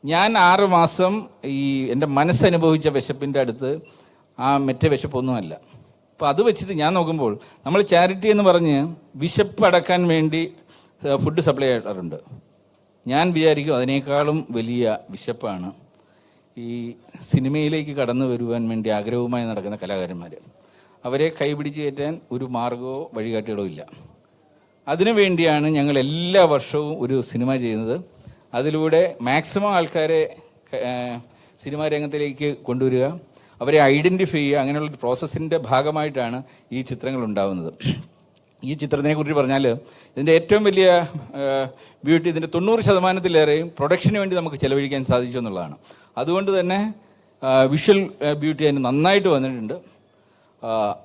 ഞാൻ 6 മാസം ഈ എൻ്റെ മനസ്സനുഭവിച്ച വിശപ്പിൻ്റെ അടുത്ത് ആ മറ്റേ വിശപ്പൊന്നുമല്ല. അപ്പോൾ അത് വെച്ചിട്ട് ഞാൻ നോക്കുമ്പോൾ നമ്മൾ ചാരിറ്റി എന്ന് പറഞ്ഞ് വിശപ്പ് അടക്കാൻ വേണ്ടി ഫുഡ് സപ്ലൈ ചെയ്യാറുണ്ട്. ഞാൻ വിചാരിക്കും അതിനേക്കാളും വലിയ വിശപ്പാണ് ഈ സിനിമയിലേക്ക് കടന്നു വരുവാൻ വേണ്ടി ആഗ്രഹവുമായി നടക്കുന്ന കലാകാരന്മാർ. അവരെ കൈപിടിച്ച് കയറ്റാൻ ഒരു മാർഗമോ വഴികാട്ടികളോ ഇല്ല. അതിനുവേണ്ടിയാണ് ഞങ്ങൾ എല്ലാ വർഷവും ഒരു സിനിമ ചെയ്യുന്നത്. അതിലൂടെ മാക്സിമം ആൾക്കാരെ സിനിമാ രംഗത്തിലേക്ക് കൊണ്ടുവരിക, അവരെ ഐഡൻറ്റിഫൈ ചെയ്യുക, അങ്ങനെയുള്ള പ്രോസസ്സിൻ്റെ ഭാഗമായിട്ടാണ് ഈ ചിത്രങ്ങൾ ഉണ്ടാകുന്നത്. ഈ ചിത്രത്തിനെ കുറിച്ച് പറഞ്ഞാൽ ഇതിൻ്റെ ഏറ്റവും വലിയ ബ്യൂട്ടി ഇതിൻ്റെ 90%-ലേറെയും പ്രൊഡക്ഷന് വേണ്ടി നമുക്ക് ചെലവഴിക്കാൻ സാധിച്ചു എന്നുള്ളതാണ്. അതുകൊണ്ട് തന്നെ വിഷ്വൽ ബ്യൂട്ടി അതിന് നന്നായിട്ട് വന്നിട്ടുണ്ട്.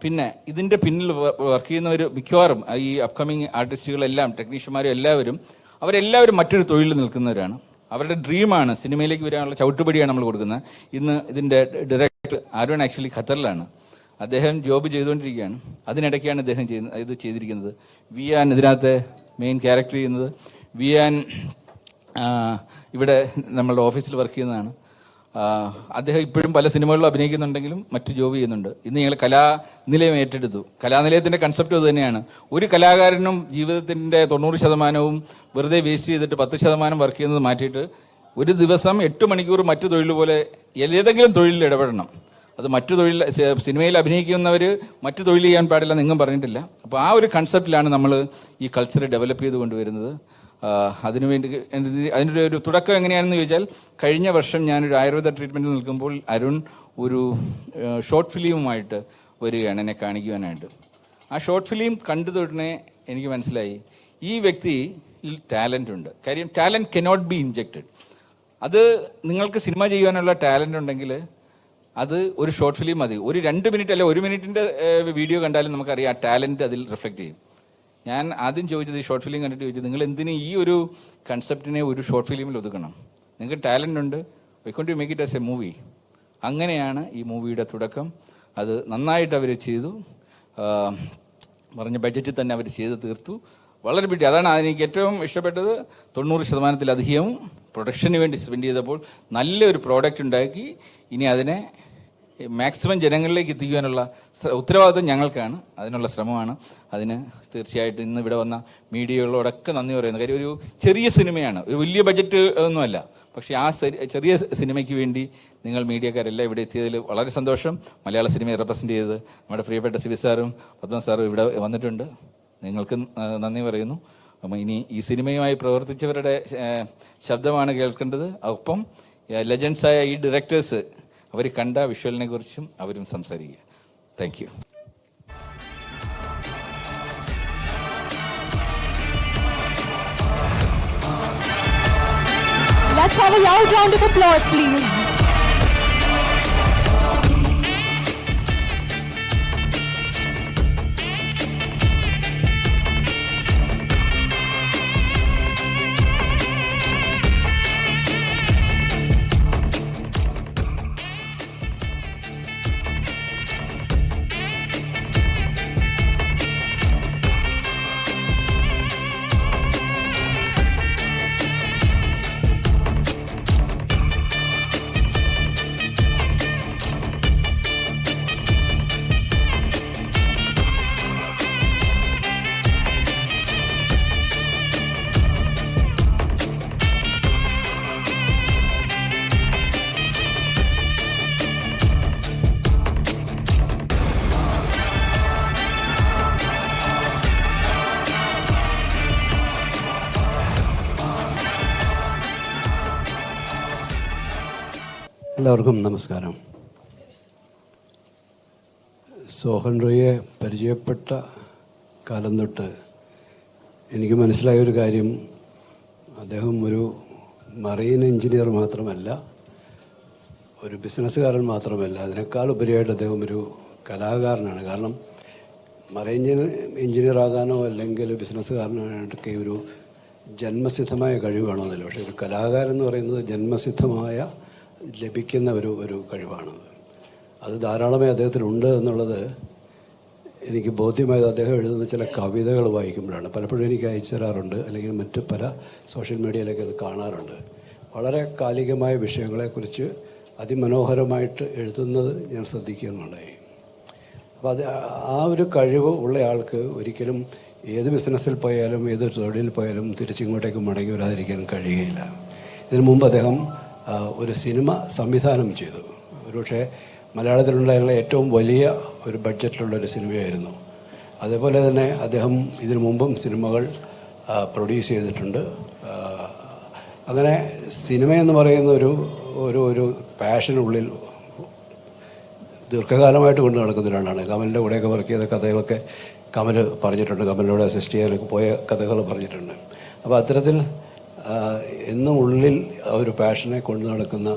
പിന്നെ ഇതിൻ്റെ പിന്നിൽ വർക്ക് ചെയ്യുന്നവർ മിക്കവാറും ഈ അപ്കമിങ് ആർട്ടിസ്റ്റുകളെല്ലാം ടെക്നീഷ്യന്മാരും അവരെല്ലാവരും മറ്റൊരു തൊഴിലിൽ നിൽക്കുന്നവരാണ്. അവരുടെ ഡ്രീമാണ് സിനിമയിലേക്ക് വരാനുള്ള ചവിട്ടുപടിയാണ് നമ്മൾ കൊടുക്കുന്നത്. ഇന്ന് ഇതിൻ്റെ ഡയറക്ടർ ആരോൺ ആക്ച്വലി ഖത്തറിലാണ്. അദ്ദേഹം ജോബ് ചെയ്തുകൊണ്ടിരിക്കുകയാണ്. അതിനിടയ്ക്കാണ് അദ്ദേഹം ഇത് ചെയ്തിരിക്കുന്നത്. വിയാൻ ഇതിനകത്ത് മെയിൻ ക്യാരക്ടർ ചെയ്യുന്നത്. വിയാൻ ഇവിടെ നമ്മളുടെ ഓഫീസിൽ വർക്ക് ചെയ്യുന്നതാണ്. അദ്ദേഹം ഇപ്പോഴും പല സിനിമകളിലും അഭിനയിക്കുന്നുണ്ടെങ്കിലും മറ്റു ജോബ് ചെയ്യുന്നുണ്ട്. ഇന്ന് ഞങ്ങൾ കലാനിലയം ഏറ്റെടുത്തു. കലാനിലയത്തിൻ്റെ കൺസെപ്റ്റ് അത് തന്നെയാണ്. ഒരു കലാകാരനും ജീവിതത്തിൻ്റെ 90% വെറുതെ വേസ്റ്റ് ചെയ്തിട്ട് 10% വർക്ക് ചെയ്യുന്നത് മാറ്റിയിട്ട് ഒരു ദിവസം 8 മണിക്കൂർ മറ്റു തൊഴിൽ പോലെ ഏതെങ്കിലും തൊഴിലിൽ ഇടപെടണം. അത് മറ്റു തൊഴിൽ സിനിമയിൽ അഭിനയിക്കുന്നവർ മറ്റു തൊഴിൽ ചെയ്യാൻ പാടില്ല എന്നെങ്ങും പറഞ്ഞിട്ടില്ല. അപ്പോൾ ആ ഒരു കൺസെപ്റ്റിലാണ് നമ്മൾ ഈ കൾച്ചർ ഡെവലപ്പ് ചെയ്ത് കൊണ്ടുവരുന്നത്. അതിനുവേണ്ടി അതിൻ്റെ ഒരു തുടക്കം എങ്ങനെയാണെന്ന് ചോദിച്ചാൽ, കഴിഞ്ഞ വർഷം ഞാനൊരു ആയുർവേദ ട്രീറ്റ്മെൻറ്റിൽ നിൽക്കുമ്പോൾ അരുൺ ഒരു ഷോർട്ട് ഫിലിമുമായിട്ട് വരികയാണ് എന്നെ കാണിക്കുവാനായിട്ട്. ആ ഷോർട്ട് ഫിലിം കണ്ടു തൊട്ടേ എനിക്ക് മനസ്സിലായി ഈ വ്യക്തിയിൽ ടാലൻ്റ് ഉണ്ട്. കാര്യം ടാലൻറ്റ് കനോട്ട് ബി ഇൻജക്റ്റഡ്. അത് നിങ്ങൾക്ക് സിനിമ ചെയ്യാനുള്ള ടാലൻ്റ് ഉണ്ടെങ്കിൽ അത് ഒരു ഷോർട്ട് ഫിലിം മതി. ഒരു 2 മിനിറ്റ് അല്ലെ 1 മിനിറ്റിൻ്റെ വീഡിയോ കണ്ടാലും നമുക്കറിയാം ആ ടാലൻറ്റ് അതിൽ റിഫ്ലക്റ്റ് ചെയ്യും. ഞാൻ ആദ്യം ചോദിച്ചത്, ഈ ഷോർട്ട് ഫിലിം കണ്ടിട്ട് ചോദിച്ചത്, നിങ്ങൾ എന്തിന് ഈ ഒരു കൺസെപ്റ്റിനെ ഒരു ഷോർട്ട് ഫിലിമിൽ ഒതുക്കണം? നിങ്ങൾക്ക് ടാലൻ്റ് ഉണ്ട്, why can't you make it as a movie? അങ്ങനെയാണ് ഈ മൂവിയുടെ തുടക്കം. അത് നന്നായിട്ട് അവർ ചെയ്തു. പറഞ്ഞ ബഡ്ജറ്റിൽ തന്നെ അവർ ചെയ്ത് തീർത്തു. വളരെ പിടി. അതാണ് എനിക്ക് ഏറ്റവും ഇഷ്ടപ്പെട്ടത്. 90%-ലധികവും പ്രൊഡക്ഷന് വേണ്ടി സ്പെൻഡ് ചെയ്തപ്പോൾ നല്ലൊരു പ്രോഡക്റ്റ് ഉണ്ടാക്കി. ഇനി അതിനെ മാക്സിമം ജനങ്ങളിലേക്ക് എത്തിക്കുവാനുള്ള ഉത്തരവാദിത്വം ഞങ്ങൾക്കാണ്. അതിനുള്ള ശ്രമമാണ്. അതിന് തീർച്ചയായിട്ടും ഇന്ന് ഇവിടെ വന്ന മീഡിയകളോടൊക്കെ നന്ദി പറയുന്നു. കാര്യം ഒരു ചെറിയ സിനിമയാണ്, ഒരു വലിയ ബഡ്ജറ്റ് ഒന്നുമല്ല. പക്ഷേ ആ ചെറിയ സിനിമയ്ക്ക് വേണ്ടി നിങ്ങൾ മീഡിയക്കാരെല്ലാം ഇവിടെ എത്തിയതിൽ വളരെ സന്തോഷം. മലയാള സിനിമയെ റെപ്രസെൻ്റ് ചെയ്ത് നമ്മുടെ പ്രിയപ്പെട്ട സിബി സാറും പത്മ സാറും ഇവിടെ വന്നിട്ടുണ്ട്. നിങ്ങൾക്ക് നന്ദി പറയുന്നു. അപ്പം ഇനി ഈ സിനിമയുമായി പ്രവർത്തിച്ചവരുടെ ശബ്ദമാണ് കേൾക്കേണ്ടത്. ഒപ്പം ലെജൻഡ്സായ ഈ ഡയറക്ടേഴ്സ് അവർ കണ്ട വിഷ്വലിനെ കുറിച്ചും അവരും സംസാരിക്കുക. Thank you. Let's have a loud round of applause, please. എല്ലാവർക്കും നമസ്കാരം. സോഹൻ റോയിയെ പരിചയപ്പെട്ട കാലം തൊട്ട് എനിക്ക് മനസ്സിലായ ഒരു കാര്യം, അദ്ദേഹം ഒരു മറൈൻ എഞ്ചിനീയർ മാത്രമല്ല, ഒരു ബിസിനസ്സുകാരൻ മാത്രമല്ല, അതിനേക്കാൾ ഉപരിയായിട്ട് അദ്ദേഹം ഒരു കലാകാരനാണ്. കാരണം മറൈൻ എഞ്ചിനീയർ ആകാനോ അല്ലെങ്കിൽ ബിസിനസ്സുകാരനായിട്ടൊക്കെ ഒരു ജന്മസിദ്ധമായ കഴിവാണെന്നല്ല. പക്ഷേ ഒരു കലാകാരൻ എന്ന് പറയുന്നത് ജന്മസിദ്ധമായ ലഭിക്കുന്ന ഒരു കഴിവാണ്. അത് ധാരാളമായി അദ്ദേഹത്തിനുണ്ട് എന്നുള്ളത് എനിക്ക് ബോധ്യമായത് അദ്ദേഹം എഴുതുന്ന ചില കവിതകൾ വായിക്കുമ്പോഴാണ്. പലപ്പോഴും എനിക്ക് അയച്ചു തരാറുണ്ട്, അല്ലെങ്കിൽ മറ്റ് പല സോഷ്യൽ മീഡിയയിലൊക്കെ അത് കാണാറുണ്ട്. വളരെ കാലികമായ വിഷയങ്ങളെക്കുറിച്ച് അതിമനോഹരമായിട്ട് എഴുതുന്നത് ഞാൻ ശ്രദ്ധിക്കുന്നുണ്ടായി. അപ്പോൾ അത് ആ ഒരു കഴിവ് ഉള്ള ആൾക്ക് ഒരിക്കലും ഏത് ബിസിനസ്സിൽ പോയാലും ഏത് തൊഴിലിൽ പോയാലും തിരിച്ചിങ്ങോട്ടേക്ക് മടങ്ങി വരാതിരിക്കാൻ കഴിയുകയില്ല. ഇതിനു മുമ്പ് അദ്ദേഹം ഒരു സിനിമ സംവിധാനം ചെയ്തു. ഒരുപക്ഷെ മലയാളത്തിലുണ്ടായിരുന്ന ഏറ്റവും വലിയ ഒരു ബഡ്ജറ്റിലുള്ളൊരു സിനിമയായിരുന്നു. അതേപോലെ തന്നെ അദ്ദേഹം ഇതിനു മുമ്പും സിനിമകൾ പ്രൊഡ്യൂസ് ചെയ്തിട്ടുണ്ട്. അങ്ങനെ സിനിമയെന്ന് പറയുന്ന ഒരു പാഷനുള്ളിൽ ദീർഘകാലമായിട്ട് കൊണ്ട് നടക്കുന്ന ഒരാളാണ്. കമലിൻ്റെ കൂടെയൊക്കെ വർക്ക് ചെയ്ത കഥകളൊക്കെ കമൽ പറഞ്ഞിട്ടുണ്ട്. കമലിനോട് അസിസ്റ്റ് ചെയ്യാനൊക്കെ പോയ കഥകൾ പറഞ്ഞിട്ടുണ്ട്. അപ്പോൾ അത്തരത്തിൽ എന്നും ഉള്ളിൽ ഒരു പാഷനെ കൊണ്ട് നടക്കുന്ന,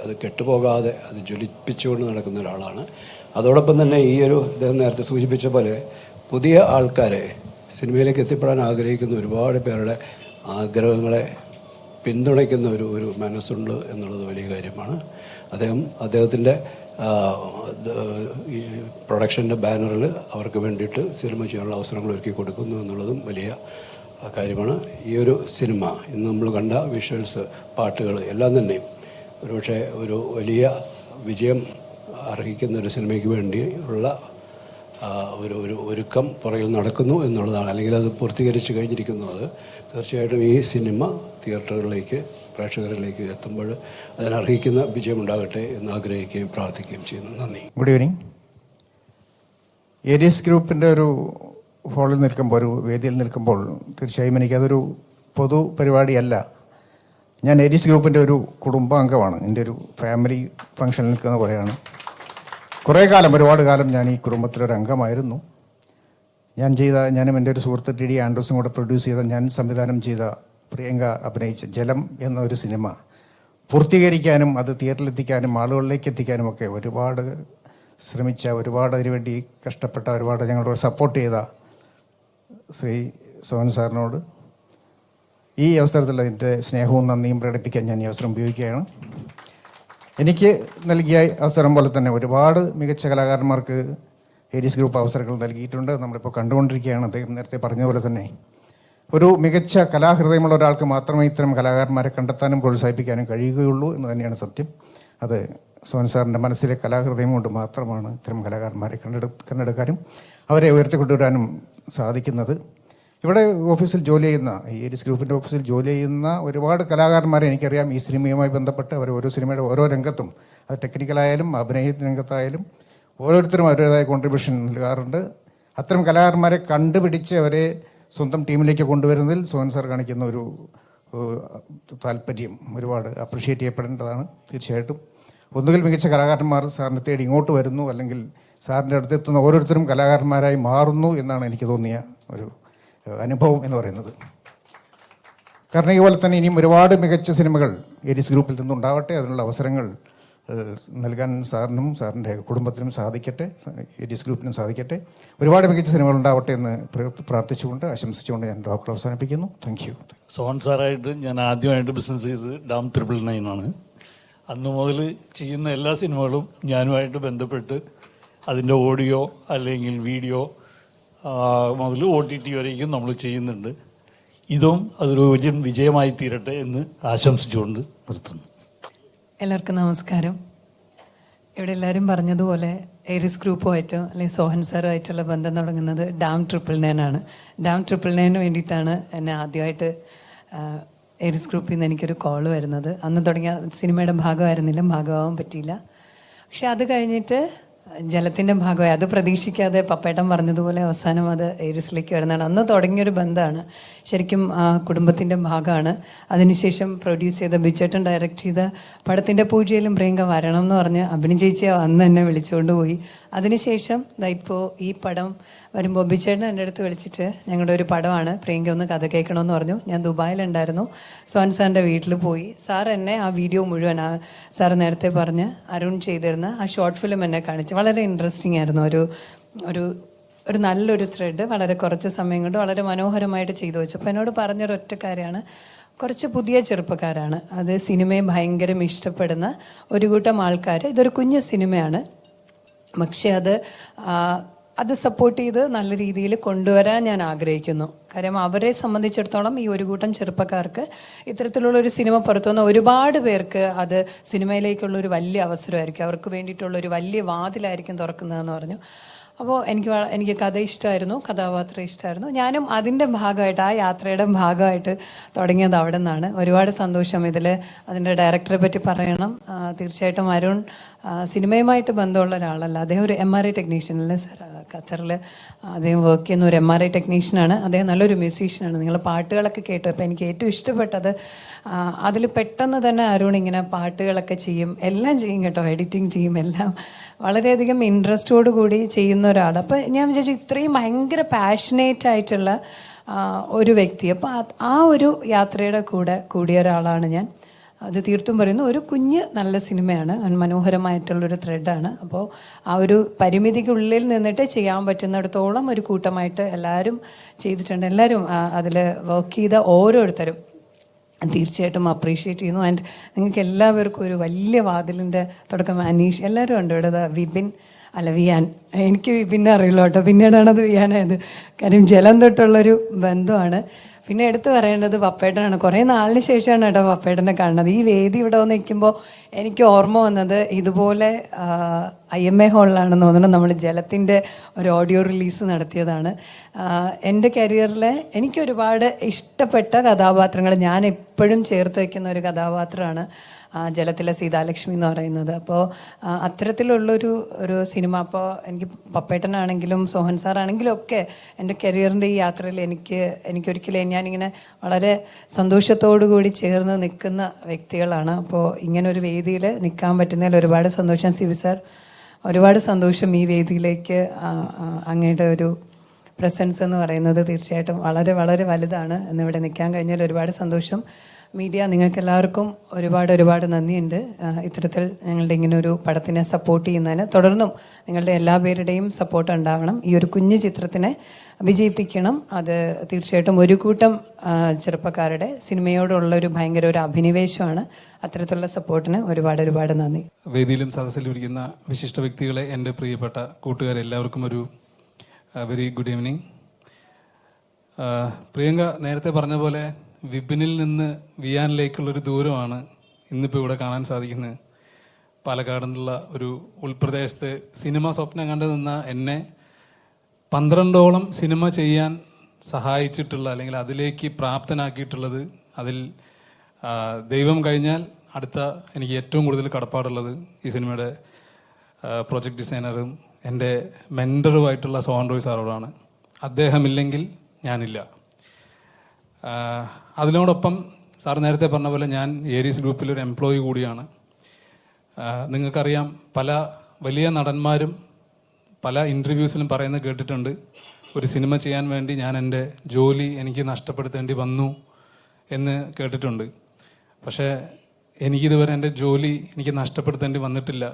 അത് കെട്ടുപോകാതെ അത് ജ്വലിപ്പിച്ചുകൊണ്ട് നടക്കുന്ന ഒരാളാണ്. അതോടൊപ്പം തന്നെ ഇദ്ദേഹം നേരത്തെ സൂചിപ്പിച്ച പോലെ പുതിയ ആൾക്കാരെ സിനിമയിലേക്ക് എത്തിപ്പെടാൻ ആഗ്രഹിക്കുന്ന ഒരുപാട് പേരുടെ ആഗ്രഹങ്ങളെ പിന്തുണയ്ക്കുന്ന ഒരു മനസ്സുണ്ട് എന്നുള്ളത് വലിയ കാര്യമാണ്. അദ്ദേഹത്തിൻ്റെ ഈ പ്രൊഡക്ഷൻ്റെ ബാനറിൽ അവർക്ക് വേണ്ടിയിട്ട് സിനിമ ചെയ്യാനുള്ള അവസരങ്ങൾ ഒരുക്കി കൊടുക്കുന്നു എന്നുള്ളതും വലിയ കാര്യമാണ്. ഈ ഒരു സിനിമ ഇന്ന് നമ്മൾ കണ്ട വിഷ്വൽസ്, പാട്ടുകൾ എല്ലാം തന്നെയും ഒരുപക്ഷെ ഒരു വലിയ വിജയം അർഹിക്കുന്ന ഒരു സിനിമയ്ക്ക് വേണ്ടി ഉള്ള ഒരു ഒരുക്കം പുറകിൽ നടക്കുന്നു എന്നുള്ളതാണ്. അല്ലെങ്കിൽ അത് പൂർത്തീകരിച്ച് കഴിഞ്ഞിരിക്കുന്നു. അത് തീർച്ചയായിട്ടും ഈ സിനിമ തിയേറ്ററുകളിലേക്ക്, പ്രേക്ഷകരിലേക്ക് എത്തുമ്പോൾ അതിനർഹിക്കുന്ന വിജയമുണ്ടാകട്ടെ എന്ന് ആഗ്രഹിക്കുകയും പ്രാർത്ഥിക്കുകയും ചെയ്യുന്നു. നന്ദി. Good evening. ഏരീസ് ഗ്രൂപ്പിൻ്റെ ഒരു ഹോളിൽ നിൽക്കുമ്പോൾ, ഒരു വേദിയിൽ നിൽക്കുമ്പോൾ തീർച്ചയായും എനിക്കതൊരു പൊതു പരിപാടിയല്ല. ഞാൻ ഏരീസ് ഗ്രൂപ്പിൻ്റെ ഒരു കുടുംബാംഗമാണ്. എൻ്റെ ഒരു ഫാമിലി ഫംഗ്ഷനിൽ നിൽക്കുന്ന പോലെയാണ്. കുറേ കാലം, ഒരുപാട് കാലം ഞാൻ ഈ കുടുംബത്തിലൊരു അംഗമായിരുന്നു. ഞാനും എൻ്റെ ഒരു സുഹൃത്ത് ടി ഡി ആൻഡ്രൂസും കൂടെ പ്രൊഡ്യൂസ് ചെയ്ത, ഞാൻ സംവിധാനം ചെയ്ത, പ്രിയങ്ക അഭിനയിച്ച ജലം എന്നൊരു സിനിമ പൂർത്തീകരിക്കാനും അത് തിയേറ്ററിലെത്തിക്കാനും ആളുകളിലേക്ക് എത്തിക്കാനും ഒക്കെ ഒരുപാട് ശ്രമിച്ച, ഒരുപാട് അതിനുവേണ്ടി കഷ്ടപ്പെട്ട, ഒരുപാട് ഞങ്ങളോട് സപ്പോർട്ട് ചെയ്ത ശ്രീ സോഹൻ സാറിനോട് ഈ അവസരത്തിൽ അതിൻ്റെ സ്നേഹവും നന്ദിയും പ്രകടിപ്പിക്കാൻ ഞാൻ ഈ അവസരം ഉപയോഗിക്കുകയാണ്. എനിക്ക് നൽകിയ അവസരം പോലെ തന്നെ ഒരുപാട് മികച്ച കലാകാരന്മാർക്ക് ഏരീസ് ഗ്രൂപ്പ് അവസരങ്ങൾ നൽകിയിട്ടുണ്ട്. നമ്മളിപ്പോൾ കണ്ടുകൊണ്ടിരിക്കുകയാണ്. അദ്ദേഹം നേരത്തെ പറഞ്ഞതുപോലെ തന്നെ ഒരു മികച്ച കലാഹൃദയമുള്ള ഒരാൾക്ക് മാത്രമേ ഇത്തരം കലാകാരന്മാരെ കണ്ടെത്താനും പ്രോത്സാഹിപ്പിക്കാനും കഴിയുകയുള്ളൂ എന്ന് തന്നെയാണ് സത്യം. അത് സോഹൻ സാറിൻ്റെ മനസ്സിലെ കലാഹൃദയം കൊണ്ട് മാത്രമാണ് ഇത്തരം കലാകാരന്മാരെ കണ്ടെടുക്കാനും അവരെ ഉയർത്തിക്കൊണ്ടുവരാനും സാധിക്കുന്നത്. ഇവിടെ ഓഫീസിൽ ജോലി ചെയ്യുന്ന, ഈ ഏരീസ് ഗ്രൂപ്പിൻ്റെ ഓഫീസിൽ ജോലി ചെയ്യുന്ന ഒരുപാട് കലാകാരന്മാരെ എനിക്കറിയാം. ഈ സിനിമയുമായി ബന്ധപ്പെട്ട് അവർ ഓരോ സിനിമയുടെ ഓരോ രംഗത്തും, അത് ടെക്നിക്കലായാലും അഭിനയ രംഗത്തായാലും ഓരോരുത്തരും അവരുടേതായ കോൺട്രിബ്യൂഷൻ നൽകാറുണ്ട്. അത്തരം കലാകാരന്മാരെ കണ്ടുപിടിച്ച് അവരെ സ്വന്തം ടീമിലേക്ക് കൊണ്ടുവരുന്നതിൽ സോഹൻ സാർ കാണിക്കുന്ന ഒരു താല്പര്യം ഒരുപാട് അപ്രിഷ്യേറ്റ് ചെയ്യപ്പെടേണ്ടതാണ്. തീർച്ചയായിട്ടും ഒന്നുകിൽ മികച്ച കലാകാരന്മാർ സാറിനെ തേടി ഇങ്ങോട്ട് വരുന്നു, അല്ലെങ്കിൽ സാറിൻ്റെ അടുത്തെത്തുന്ന ഓരോരുത്തരും കലാകാരന്മാരായി മാറുന്നു എന്നാണ് എനിക്ക് തോന്നിയ ഒരു അനുഭവം എന്ന് പറയുന്നത്. കാരണം ഇതുപോലെ തന്നെ ഇനിയും ഒരുപാട് മികച്ച സിനിമകൾ ഏരീസ് ഗ്രൂപ്പിൽ നിന്നുണ്ടാവട്ടെ. അതിനുള്ള അവസരങ്ങൾ നൽകാൻ സാറിനും സാറിൻ്റെ കുടുംബത്തിനും സാധിക്കട്ടെ, ഏരീസ് ഗ്രൂപ്പിനും സാധിക്കട്ടെ. ഒരുപാട് മികച്ച സിനിമകൾ ഉണ്ടാവട്ടെ എന്ന് പ്രാർത്ഥിച്ചുകൊണ്ട്, ആശംസിച്ചുകൊണ്ട് ഞാൻ വാക്കുകൾ അവസാനിപ്പിക്കുന്നു. Thank you. സോഹൻ സാറായിട്ട് ഞാൻ ആദ്യമായിട്ട് ബിസിനസ് ചെയ്തത് ഡാം 999 ആണ്. അന്ന് മുതൽ ചെയ്യുന്ന എല്ലാ സിനിമകളും ഞാനുമായിട്ട് ബന്ധപ്പെട്ട് അതിൻ്റെ ഓഡിയോ അല്ലെങ്കിൽ വീഡിയോ മുതൽ OTT വരേക്കും നമ്മൾ ചെയ്യുന്നുണ്ട്. ഇതും അതൊരു വലിയ വിജയമായി തീരട്ടെ എന്ന് ആശംസിച്ചുകൊണ്ട് നിർത്തുന്നു. എല്ലാവർക്കും നമസ്കാരം. ഇവിടെ എല്ലാവരും പറഞ്ഞതുപോലെ ഏരീസ് ഗ്രൂപ്പുമായിട്ടോ അല്ലെങ്കിൽ സോഹൻ സാറുമായിട്ടുള്ള ബന്ധം തുടങ്ങുന്നത് ഡാം 999 ആണ്. ഡാം 999 വേണ്ടിയിട്ടാണ് എന്നെ ആദ്യമായിട്ട് ഏരീസ് ഗ്രൂപ്പിൽ നിന്ന് എനിക്കൊരു കോൾ വരുന്നത്. അന്ന് തുടങ്ങിയ സിനിമയുടെ ഭാഗമായിരുന്നില്ല, ഭാഗമാവാൻ പറ്റിയില്ല. പക്ഷെ അത് കഴിഞ്ഞിട്ട് ജലത്തിൻ്റെ ഭാഗമായി, അത് പ്രതീക്ഷിക്കാതെ പപ്പേട്ടൻ പറഞ്ഞതുപോലെ അവസാനം അത് ഏരീസിലേക്ക് വരുന്നതാണ്. അന്ന് തുടങ്ങിയൊരു ബന്ധമാണ്, ശരിക്കും കുടുംബത്തിൻ്റെ ഭാഗമാണ്. അതിനുശേഷം പ്രൊഡ്യൂസ് ചെയ്ത, ബിജേട്ടൻ ഡയറക്റ്റ് ചെയ്ത പടത്തിൻ്റെ പൂജയിലും പ്രിയങ്ക വരണം എന്ന് പറഞ്ഞ് അഭിനയിച്ച അന്ന് എന്നെ വിളിച്ചുകൊണ്ട് പോയി. അതിനുശേഷം ഇപ്പോൾ ഈ പടം വരുമ്പോൾ ബിജേട്ടൻ എൻ്റെ അടുത്ത് വിളിച്ചിട്ട് ഞങ്ങളുടെ ഒരു പടമാണ്, പ്രിയങ്ക ഒന്ന് കഥ കേൾക്കണമെന്ന് പറഞ്ഞു. ഞാൻ ദുബായിലുണ്ടായിരുന്നു. സോഹൻ സാറിൻ്റെ വീട്ടിൽ പോയി. സാർ എന്നെ ആ വീഡിയോ മുഴുവൻ, സാർ നേരത്തെ പറഞ്ഞ് അരുൺ ചെയ്തിരുന്ന ആ ഷോർട്ട് ഫിലിം എന്നെ കാണിച്ചു. വളരെ ഇൻട്രസ്റ്റിംഗ് ആയിരുന്നു. ഒരു നല്ലൊരു ത്രെഡ് വളരെ കുറച്ച് സമയം കൊണ്ട് വളരെ മനോഹരമായിട്ട് ചെയ്തു വെച്ചു. അപ്പോൾ എന്നോട് പറഞ്ഞൊരൊറ്റ കാര്യമാണ്, കുറച്ച് പുതിയ ചെറുപ്പക്കാരാണ്, അത് സിനിമയെ ഭയങ്കര ഇഷ്ടപ്പെടുന്ന ഒരു കൂട്ടം ആൾക്കാർ. ഇതൊരു കുഞ്ഞു സിനിമയാണ്, പക്ഷെ അത് അത് സപ്പോർട്ട് ചെയ്ത് നല്ല രീതിയിൽ കൊണ്ടുവരാൻ ഞാൻ ആഗ്രഹിക്കുന്നു. കാര്യം അവരെ സംബന്ധിച്ചിടത്തോളം ഈ ഒരു കൂട്ടം ചെറുപ്പക്കാർക്ക് ഇത്തരത്തിലുള്ള ഒരു സിനിമ പുറത്തുവന്ന ഒരുപാട് പേർക്ക് അത് സിനിമയിലേക്കുള്ള ഒരു വലിയ അവസരമായിരിക്കും, അവർക്ക് വേണ്ടിയിട്ടുള്ള ഒരു വലിയ വാതിലായിരിക്കും തുറക്കുന്നതെന്ന് പറഞ്ഞു. അപ്പോൾ എനിക്ക് കഥ ഇഷ്ടമായിരുന്നു, കഥാപാത്രം ഇഷ്ടമായിരുന്നു. ഞാനും അതിൻ്റെ ഭാഗമായിട്ട്, ആ യാത്രയുടെ ഭാഗമായിട്ട് തുടങ്ങിയത് അവിടെ നിന്നാണ്. ഒരുപാട് സന്തോഷം. ഇതിൽ അതിൻ്റെ ഡയറക്ടറെ പറ്റി പറയണം. തീർച്ചയായിട്ടും അരുൺ സിനിമയുമായിട്ട് ബന്ധമുള്ള ഒരാളല്ല. അദ്ദേഹം ഒരു MRI ടെക്നീഷ്യനല്ലേ സർ, ഖത്തറിൽ അദ്ദേഹം വർക്ക് ചെയ്യുന്ന ഒരു MRI ടെക്നീഷ്യനാണ്. അദ്ദേഹം നല്ലൊരു മ്യൂസീഷ്യനാണ്. നിങ്ങൾ പാട്ടുകളൊക്കെ കേട്ടു. അപ്പോൾ എനിക്ക് ഏറ്റവും ഇഷ്ടപ്പെട്ടത് അതിൽ പെട്ടെന്ന് തന്നെ അരുൺ ഇങ്ങനെ പാട്ടുകളൊക്കെ ചെയ്യും, എല്ലാം ചെയ്യും കേട്ടോ, എഡിറ്റിംഗ് ചെയ്യും, എല്ലാം വളരെയധികം ഇൻട്രസ്റ്റോട് കൂടി ചെയ്യുന്ന ഒരാൾ. അപ്പോൾ ഞാൻ വിചാരിച്ചു ഇത്രയും ഭയങ്കര പാഷനേറ്റ് ആയിട്ടുള്ള ഒരു വ്യക്തി, അപ്പോൾ ആ ഒരു യാത്രയുടെ കൂടിയ ഒരാളാണ് ഞാൻ. അത് തീർത്തും പറയുന്നു, ഒരു കുഞ്ഞ് നല്ല സിനിമയാണ്, മനോഹരമായിട്ടുള്ളൊരു ത്രെഡാണ്. അപ്പോൾ ആ ഒരു പരിമിതിക്കുള്ളിൽ നിന്നിട്ട് ചെയ്യാൻ പറ്റുന്നിടത്തോളം ഒരു കൂട്ടമായിട്ട് എല്ലാവരും ചെയ്തിട്ടുണ്ട്. എല്ലാവരും അതിൽ വർക്ക് ചെയ്ത ഓരോരുത്തരും തീർച്ചയായിട്ടും അപ്രീഷിയേറ്റ് ചെയ്യുന്നു. ആൻഡ് നിങ്ങൾക്ക് എല്ലാവർക്കും ഒരു വലിയ വാതിലിൻ്റെ തുടക്കം. അനീഷ് എല്ലാവരും ഉണ്ട് ഇവിടെ. വിയാൻ, എനിക്ക് വിപിന്നെ അറിയില്ല കേട്ടോ, പിന്നീടാണ് അത് വിയാനായത്. കാര്യം ജലം തൊട്ടുള്ളൊരു ബന്ധമാണ്. പിന്നെ എടുത്തു പറയേണ്ടത് പപ്പേട്ടനാണ്. കുറേ നാളിന് ശേഷമാണ് കേട്ടോ പപ്പേട്ടനെ കാണുന്നത്. ഈ വേദി ഇവിടെ വന്ന് നിൽക്കുമ്പോൾ എനിക്ക് ഓർമ്മ വന്നത് ഇതുപോലെ IMA ഹാളിലാണെന്ന് തോന്നുന്നു നമ്മൾ ജലത്തിൻ്റെ ഒരു ഓഡിയോ റിലീസ് നടത്തിയതാണ്. എൻ്റെ കരിയറിലെ എനിക്കൊരുപാട് ഇഷ്ടപ്പെട്ട കഥാപാത്രങ്ങൾ ഞാൻ എപ്പോഴും ചേർത്ത് വയ്ക്കുന്ന ഒരു കഥാപാത്രമാണ് ജലത്തിലെ സീതാലക്ഷ്മി എന്ന് പറയുന്നത്. അപ്പോൾ അത്തരത്തിലുള്ളൊരു സിനിമ. അപ്പോൾ എനിക്ക് പപ്പേട്ടനാണെങ്കിലും സോഹൻ സാറാണെങ്കിലും ഒക്കെ എൻ്റെ കരിയറിൻ്റെ ഈ യാത്രയിൽ എനിക്കൊരിക്കലും ഞാനിങ്ങനെ വളരെ സന്തോഷത്തോടു കൂടി ചേർന്ന് നിൽക്കുന്ന വ്യക്തികളാണ്. അപ്പോൾ ഇങ്ങനൊരു വേദിയിൽ നിൽക്കാൻ പറ്റുന്നതിൽ ഒരുപാട് സന്തോഷം. സിബി സാർ, ഒരുപാട് സന്തോഷം. ഈ വേദിയിലേക്ക് അങ്ങയുടെ ഒരു പ്രസൻസ് എന്ന് പറയുന്നത് തീർച്ചയായിട്ടും വളരെ വളരെ വലുതാണ്. എന്നിവിടെ നിൽക്കാൻ കഴിഞ്ഞാൽ ഒരുപാട് സന്തോഷം. മീഡിയ, നിങ്ങൾക്ക് എല്ലാവർക്കും ഒരുപാട് നന്ദിയുണ്ട്. ഇത്തരത്തിൽ ഞങ്ങളുടെ ഇങ്ങനെ ഒരു പടത്തിനെ സപ്പോർട്ട് ചെയ്യുന്നതിന് തുടർന്നും നിങ്ങളുടെ എല്ലാ പേരുടെയും സപ്പോർട്ട് ഉണ്ടാവണം. ഈ ഒരു കുഞ്ഞു ചിത്രത്തിനെ വിജയിപ്പിക്കണം. അത് തീർച്ചയായിട്ടും ഒരു കൂട്ടം ചെറുപ്പക്കാരുടെ സിനിമയോടുള്ള ഒരു ഭയങ്കര ഒരു അഭിനിവേശമാണ്. അത്തരത്തിലുള്ള സപ്പോർട്ടിന് ഒരുപാട് നന്ദി. വേദിയിലും സദസ്സിലും ഇരിക്കുന്ന വിശിഷ്ട വ്യക്തികളെ, എൻ്റെ പ്രിയപ്പെട്ട കൂട്ടുകാരെല്ലാവർക്കും ഒരു വെരി ഗുഡ് ഈവനിങ്. പ്രിയങ്ക നേരത്തെ പറഞ്ഞ പോലെ വിപിനിൽ നിന്ന് വിയാനിലേക്കുള്ളൊരു ദൂരമാണ് ഇന്നിപ്പോൾ ഇവിടെ കാണാൻ സാധിക്കുന്നത്. പാലക്കാട് നിന്നുള്ള ഒരു ഉൾപ്രദേശത്ത് സിനിമ സ്വപ്നം കണ്ടു നിന്ന എന്നെ 12ഓളം സിനിമ ചെയ്യാൻ സഹായിച്ചിട്ടുള്ള, അല്ലെങ്കിൽ അതിലേക്ക് പ്രാപ്തനാക്കിയിട്ടുള്ളത്, അതിൽ ദൈവം കഴിഞ്ഞാൽ അടുത്ത എനിക്ക് ഏറ്റവും കൂടുതൽ കടപ്പാടുള്ളത് ഈ സിനിമയുടെ പ്രൊജക്ട് ഡിസൈനറും എൻ്റെ മെൻറ്ററുമായിട്ടുള്ള സോഹൻ റോയ് സാറോടാണ്. അദ്ദേഹമില്ലെങ്കിൽ ഞാനില്ല. അതിനോടൊപ്പം സാർ നേരത്തെ പറഞ്ഞ പോലെ ഞാൻ ഏരീസ് ഗ്രൂപ്പിലൊരു എംപ്ലോയി കൂടിയാണ്. നിങ്ങൾക്കറിയാം, പല വലിയ നടന്മാരും പല ഇൻ്റർവ്യൂസിലും പറയുന്നത് കേട്ടിട്ടുണ്ട്, ഒരു സിനിമ ചെയ്യാൻ വേണ്ടി ഞാൻ എൻ്റെ ജോലി എനിക്ക് നഷ്ടപ്പെടുത്തേണ്ടി വന്നു എന്ന് കേട്ടിട്ടുണ്ട്. പക്ഷേ എനിക്കിതുവരെ എൻ്റെ ജോലി എനിക്ക് നഷ്ടപ്പെടുത്തേണ്ടി വന്നിട്ടില്ല.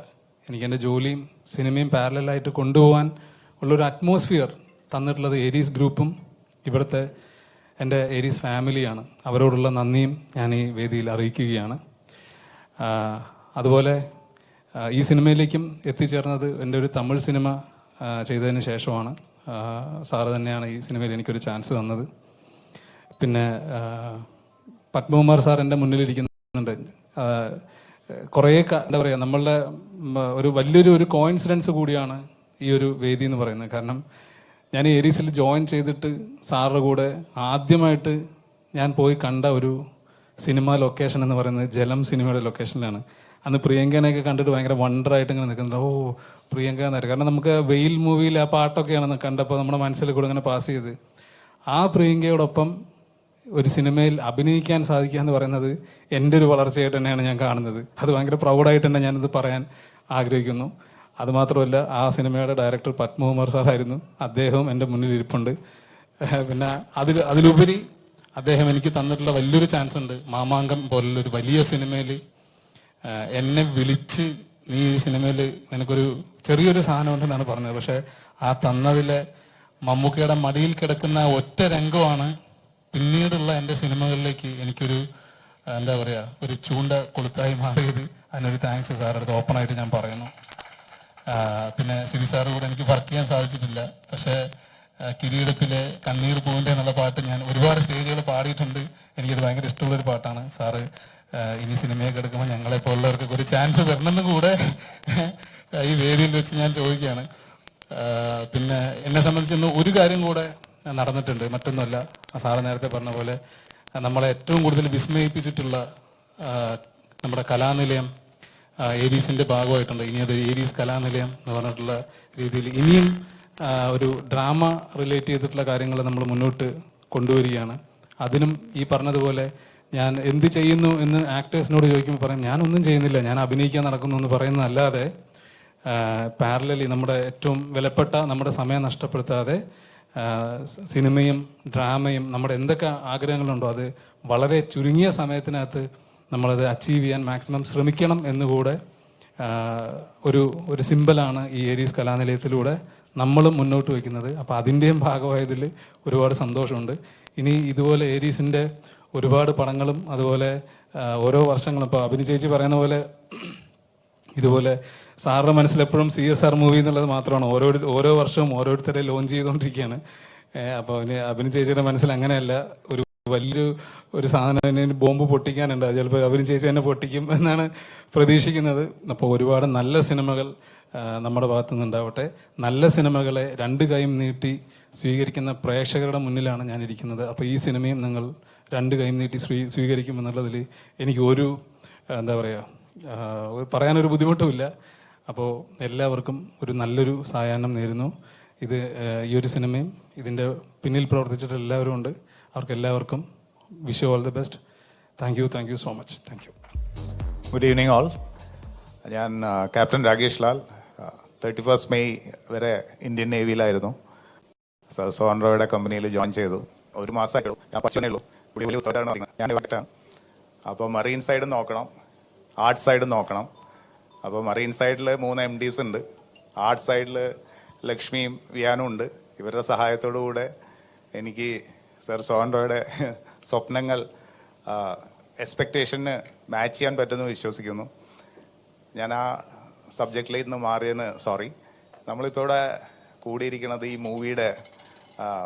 എനിക്ക് എൻ്റെ ജോലിയും സിനിമയും പാരലായിട്ട് കൊണ്ടുപോകാൻ ഉള്ളൊരു അറ്റ്മോസ്ഫിയർ തന്നിട്ടുള്ളത് ഏരീസ് ഗ്രൂപ്പും ഇവിടുത്തെ എൻ്റെ ഏരീസ് ഫാമിലിയാണ്. അവരോടുള്ള നന്ദിയും ഞാൻ ഈ വേദിയിൽ അറിയിക്കുകയാണ്. അതുപോലെ ഈ സിനിമയിലേക്കും എത്തിച്ചേർന്നത് എൻ്റെ ഒരു തമിഴ് സിനിമ ചെയ്തതിന് ശേഷമാണ്. സാറ് തന്നെയാണ് ഈ സിനിമയിൽ എനിക്കൊരു ചാൻസ് തന്നത്. പിന്നെ പത്മകുമാർ സാർ എൻ്റെ മുന്നിലിരിക്കുന്നുണ്ട്. കുറേ എന്താ പറയുക, നമ്മളുടെ ഒരു വലിയൊരു കോയിൻസിഡൻസ് കൂടിയാണ് ഈ ഒരു വേദി എന്ന് പറയുന്നത്. കാരണം ഞാൻ ഏരീസിൽ ജോയിൻ ചെയ്തിട്ട് സാറിൻ്റെ കൂടെ ആദ്യമായിട്ട് ഞാൻ പോയി കണ്ട ഒരു സിനിമ ലൊക്കേഷൻ എന്ന് പറയുന്നത് ജലം സിനിമയുടെ ലൊക്കേഷനിലാണ്. അന്ന് പ്രിയങ്കനെയൊക്കെ കണ്ടിട്ട് ഭയങ്കര വണ്ടറായിട്ട് ഇങ്ങനെ നിൽക്കുന്നുണ്ട്. ഓ, പ്രിയങ്ക എന്നറിയാം. കാരണം നമുക്ക് വെയിൽ മൂവിയിൽ ആ പാട്ടൊക്കെയാണ് കണ്ടപ്പോൾ നമ്മുടെ മനസ്സിൽ കൂടെ ഇങ്ങനെ പാസ് ചെയ്ത് ആ പ്രിയങ്കയോടൊപ്പം ഒരു സിനിമയിൽ അഭിനയിക്കാൻ സാധിക്കുക എന്ന് പറയുന്നത് എൻ്റെ ഒരു വളർച്ചയായിട്ട് തന്നെയാണ് ഞാൻ കാണുന്നത്. അത് ഭയങ്കര പ്രൗഡായിട്ട് തന്നെ ഞാനിത് പറയാൻ ആഗ്രഹിക്കുന്നു. അതുമാത്രമല്ല, ആ സിനിമയുടെ ഡയറക്ടർ പത്മകുമാർ സാറായിരുന്നു. അദ്ദേഹവും എൻ്റെ മുന്നിൽ ഇരിപ്പുണ്ട്. പിന്നെ അതിലുപരി അദ്ദേഹം എനിക്ക് തന്നിട്ടുള്ള വലിയൊരു ചാൻസ് ഉണ്ട്. മാമാങ്കം പോലുള്ളൊരു വലിയ സിനിമയിൽ എന്നെ വിളിച്ച്, നീ ഈ സിനിമയിൽ നിനക്കൊരു ചെറിയൊരു സാധനം ഉണ്ടെന്നാണ് പറഞ്ഞത്. പക്ഷേ ആ തന്നതിലെ മമ്മൂക്കയുടെ മടിയിൽ കിടക്കുന്ന ഒറ്റ രംഗമാണ് പിന്നീടുള്ള എൻ്റെ സിനിമകളിലേക്ക് എനിക്കൊരു എന്താ പറയുക, ഒരു ചൂണ്ട കൊളുത്തായി മാറിയത്. അതിനൊരു താങ്ക്സ് സാർ അടുത്ത് ഓപ്പണായിട്ട് ഞാൻ പറയുന്നു. പിന്നെ സിബി സാറ് കൂടെ എനിക്ക് വർക്ക് ചെയ്യാൻ സാധിച്ചിട്ടില്ല. പക്ഷേ കിരീടത്തിലെ കണ്ണീർ പൂവിൻ്റെ എന്നുള്ള പാട്ട് ഞാൻ ഒരുപാട് സ്റ്റേജുകൾ പാടിയിട്ടുണ്ട്. എനിക്കത് ഭയങ്കര ഇഷ്ടമുള്ളൊരു പാട്ടാണ്. സാറ് ഇനി സിനിമയൊക്കെ എടുക്കുമ്പോൾ ഞങ്ങളെപ്പോലുള്ളവർക്കൊക്കെ ഒരു ചാൻസ് തരണമെന്ന് കൂടെ ഈ വേദിയിൽ വെച്ച് ഞാൻ ചോദിക്കുകയാണ്. പിന്നെ എന്നെ സംബന്ധിച്ച് ഒരു കാര്യം കൂടെ നടന്നിട്ടുണ്ട്. മറ്റൊന്നുമല്ല, സാറ് നേരത്തെ പറഞ്ഞ പോലെ നമ്മളെ ഏറ്റവും കൂടുതൽ വിസ്മയിപ്പിച്ചിട്ടുള്ള നമ്മുടെ കലാനിലയം ഏരീസിൻ്റെ ഭാഗമായിട്ടുണ്ട്. ഇനി അത് ഏരീസ് കലാനിലയം എന്ന് പറഞ്ഞിട്ടുള്ള രീതിയിൽ ഇനിയും ഒരു ഡ്രാമ റിലേറ്റ് ചെയ്തിട്ടുള്ള കാര്യങ്ങൾ നമ്മൾ മുന്നോട്ട് കൊണ്ടുവരികയാണ്. അതിനും ഈ പറഞ്ഞതുപോലെ ഞാൻ എന്ത് ചെയ്യുന്നു എന്ന് ആക്ടേഴ്സിനോട് ചോദിക്കുമ്പോൾ പറയും ഞാനൊന്നും ചെയ്യുന്നില്ല, ഞാൻ അഭിനയിക്കാൻ നടക്കുന്നു എന്ന് പറയുന്നതല്ലാതെ പാരലലി നമ്മുടെ ഏറ്റവും വിലപ്പെട്ട നമ്മുടെ സമയം നഷ്ടപ്പെടുത്താതെ സിനിമയും ഡ്രാമയും നമ്മുടെ എന്തൊക്കെ ആഗ്രഹങ്ങളുണ്ടോ അത് വളരെ ചുരുങ്ങിയ സമയത്തിനകത്ത് നമ്മളത് അച്ചീവ് ചെയ്യാൻ മാക്സിമം ശ്രമിക്കണം എന്നുകൂടെ ഒരു സിമ്പലാണ് ഈ ഏരീസ് കലാനിലയത്തിലൂടെ നമ്മളും മുന്നോട്ട് വയ്ക്കുന്നത്. അപ്പോൾ അതിൻ്റെയും ഭാഗമായതിൽ ഒരുപാട് സന്തോഷമുണ്ട്. ഇനി ഇതുപോലെ ഏരീസിൻ്റെ ഒരുപാട് പടങ്ങളും അതുപോലെ ഓരോ വർഷങ്ങളും ഇപ്പോൾ അഭിനയ ചേച്ചി പറയുന്ന പോലെ ഇതുപോലെ സാറിൻ്റെ മനസ്സിലെപ്പോഴും CSR മൂവി എന്നുള്ളത് മാത്രമാണ്. ഓരോ വർഷവും ഓരോരുത്തരെ ലോഞ്ച് ചെയ്തുകൊണ്ടിരിക്കുകയാണ്. അപ്പോൾ അഭിനയ ചേച്ചിയുടെ മനസ്സിൽ അങ്ങനെയല്ല, ഒരു സാധനം ബോംബ് പൊട്ടിക്കാനുണ്ട്, ചിലപ്പോൾ അഭിനയ ചേച്ചി തന്നെ പൊട്ടിക്കും എന്നാണ് പ്രതീക്ഷിക്കുന്നത്. അപ്പോൾ ഒരുപാട് നല്ല സിനിമകൾ നമ്മുടെ ഭാഗത്തു നിന്നുണ്ടാവട്ടെ. നല്ല സിനിമകളെ രണ്ട് കൈയും നീട്ടി സ്വീകരിക്കുന്ന പ്രേക്ഷകരുടെ മുന്നിലാണ് ഞാൻ ഇരിക്കുന്നത്. അപ്പോൾ ഈ സിനിമയും നിങ്ങൾ രണ്ട് കൈയും നീട്ടി സ്വീകരിക്കുമെന്നുള്ളതിൽ എനിക്ക് എന്താ പറയുക, പറയാനൊരു ബുദ്ധിമുട്ടുമില്ല. അപ്പോൾ എല്ലാവർക്കും ഒരു നല്ലൊരു സായാഹ്നം നേരുന്നു. ഈ ഒരു സിനിമയും ഇതിൻ്റെ പിന്നിൽ പ്രവർത്തിച്ചിട്ട് എല്ലാവരും ഉണ്ട്. അവർക്ക് എല്ലാവർക്കും wish all the best. Thank you so much. Thank you. Good evening all. ഞാൻ ക്യാപ്റ്റൻ രാകേഷ് ലാൽ. 31 മെയ് വരെ ഇന്ത്യൻ നേവിയിലായിരുന്നു. സോൺറോയുടെ കമ്പനിയിൽ ജോയിൻ ചെയ്തു. ഒരു മാസമായിട്ടുള്ളൂ. ഞാൻ പഠിച്ചേ ഉള്ളൂ. വലിയ ഉത്തരവാദിത്തമാണ് പറയുന്നത്. ഞാൻ ഇവിടെയാണ്. അപ്പോൾ മറീൻ സൈഡ് നോക്കണം, ആർട്ട് സൈഡ് നോക്കണം. അപ്പോൾ മറീൻ സൈഡിൽ 3 MDs ഉണ്ട്. ആർട്ട് സൈഡിൽ ലക്ഷ്മിയും വിയാനും ഉണ്ട്. ഇവരുടെ സഹായത്തോടു കൂടെ എനിക്ക് സർ സോൺറോയുടെ സ്വപ്നങ്ങൾ എക്സ്പെക്റ്റേഷന് മാച്ച് ചെയ്യാൻ പറ്റുമെന്ന് വിശ്വസിക്കുന്നു. ഞാൻ ആ സബ്ജക്റ്റിൽ നിന്ന് മാറിയതിന് സോറി. നമ്മളിപ്പോൾ ഇവിടെ കൂടിയിരിക്കുന്നത് ഈ മൂവിയുടെ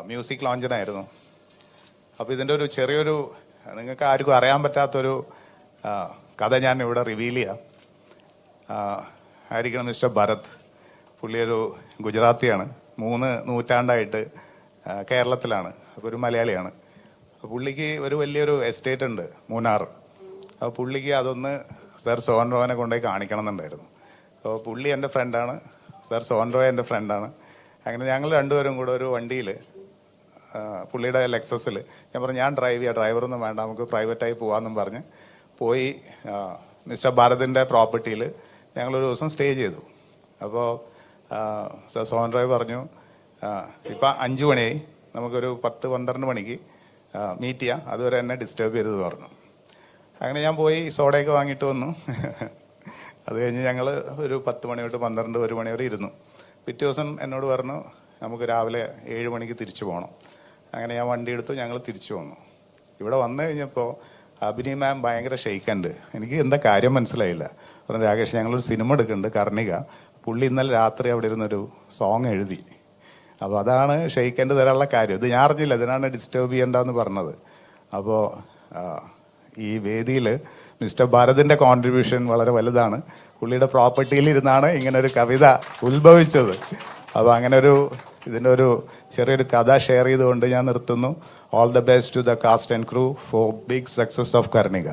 മ്യൂസിക് ലോഞ്ചിനായിരുന്നു. അപ്പോൾ ഇതിൻ്റെ ഒരു ചെറിയൊരു നിങ്ങൾക്ക് ആർക്കും അറിയാൻ പറ്റാത്തൊരു കഥ ഞാൻ ഇവിടെ റിവീൽ ചെയ്യാം. ആയിരിക്കണം മിസ്റ്റർ ഭരത്. പുള്ളിയൊരു ഗുജറാത്തിയാണ്. 3 നൂറ്റാണ്ടായിട്ട് കേരളത്തിലാണ്. അപ്പോൾ ഒരു മലയാളിയാണ്. പുള്ളിക്ക് ഒരു വലിയൊരു എസ്റ്റേറ്റ് ഉണ്ട് മൂന്നാർ. അപ്പോൾ പുള്ളിക്ക് അതൊന്ന് സർ സോൺറോനെ കൊണ്ടുപോയി കാണിക്കണം എന്നുണ്ടായിരുന്നു. അപ്പോൾ പുള്ളി എൻ്റെ ഫ്രണ്ടാണ്, സർ സോൺറോ എൻ്റെ ഫ്രണ്ടാണ്. അങ്ങനെ ഞങ്ങൾ രണ്ടുപേരും കൂടെ ഒരു വണ്ടിയിൽ പുള്ളിയുടെ ലെക്സസിൽ ഞാൻ പറഞ്ഞു ഞാൻ ഡ്രൈവ് ചെയ്യാം, ഡ്രൈവറൊന്നും വേണ്ട, നമുക്ക് പ്രൈവറ്റായി പോകാമെന്നും പറഞ്ഞ് പോയി മിസ്റ്റർ ഭാരതിൻ്റെ പ്രോപ്പർട്ടിയിൽ ഞങ്ങളൊരു ദിവസം സ്റ്റേ ചെയ്തു. അപ്പോൾ സർ സോൺറോയ് പറഞ്ഞു ഇപ്പം 5 മണിയായി, നമുക്കൊരു 10-12 മണിക്ക് മീറ്റ് ചെയ്യാം, അതുവരെ എന്നെ ഡിസ്റ്റർബ് ചെയ്തത് പറഞ്ഞു. അങ്ങനെ ഞാൻ പോയി സോഡയൊക്കെ വാങ്ങിയിട്ട് വന്നു. അത് കഴിഞ്ഞ് ഞങ്ങൾ ഒരു 10 മണി തൊട്ട് 12-1 മണി വരെ ഇരുന്നു. പിറ്റേ ദിവസം എന്നോട് പറഞ്ഞു നമുക്ക് രാവിലെ 7 മണിക്ക് തിരിച്ചു പോകണം. അങ്ങനെ ഞാൻ വണ്ടി എടുത്തു, ഞങ്ങൾ തിരിച്ചു വന്നു. ഇവിടെ വന്നു കഴിഞ്ഞപ്പോൾ അഭിനയ മാം ഭയങ്കര ഷെയ്ക്കുണ്ട്. എനിക്ക് എന്താ കാര്യം മനസ്സിലായില്ല. പറഞ്ഞു രാകേഷ് ഞങ്ങളൊരു സിനിമ എടുക്കുന്നുണ്ട് കർണിക, പുള്ളി ഇന്നലെ രാത്രി അവിടെ ഇരുന്നൊരു സോങ് എഴുതി. അപ്പോൾ അതാണ് ഷെയ്ക്കൻ്റെ തരാനുള്ള കാര്യം. ഇത് ഞാൻ അറിഞ്ഞില്ല, ഇതിനാണ് ഡിസ്റ്റർബ് ചെയ്യേണ്ടതെന്ന് പറഞ്ഞത്. അപ്പോൾ ഈ വേദിയിൽ മിസ്റ്റർ ഭാരതിൻ്റെ കോൺട്രിബ്യൂഷൻ വളരെ വലുതാണ്. പുള്ളിയുടെ പ്രോപ്പർട്ടിയിൽ ഇരുന്നാണ് ഇങ്ങനൊരു കവിത ഉത്ഭവിച്ചത്. അപ്പോൾ അങ്ങനെ ഇതിൻ്റെ ഒരു ചെറിയൊരു കഥ ഷെയർ ചെയ്തുകൊണ്ട് ഞാൻ നിർത്തുന്നു. All the best to the cast and crew for big success of Karnika.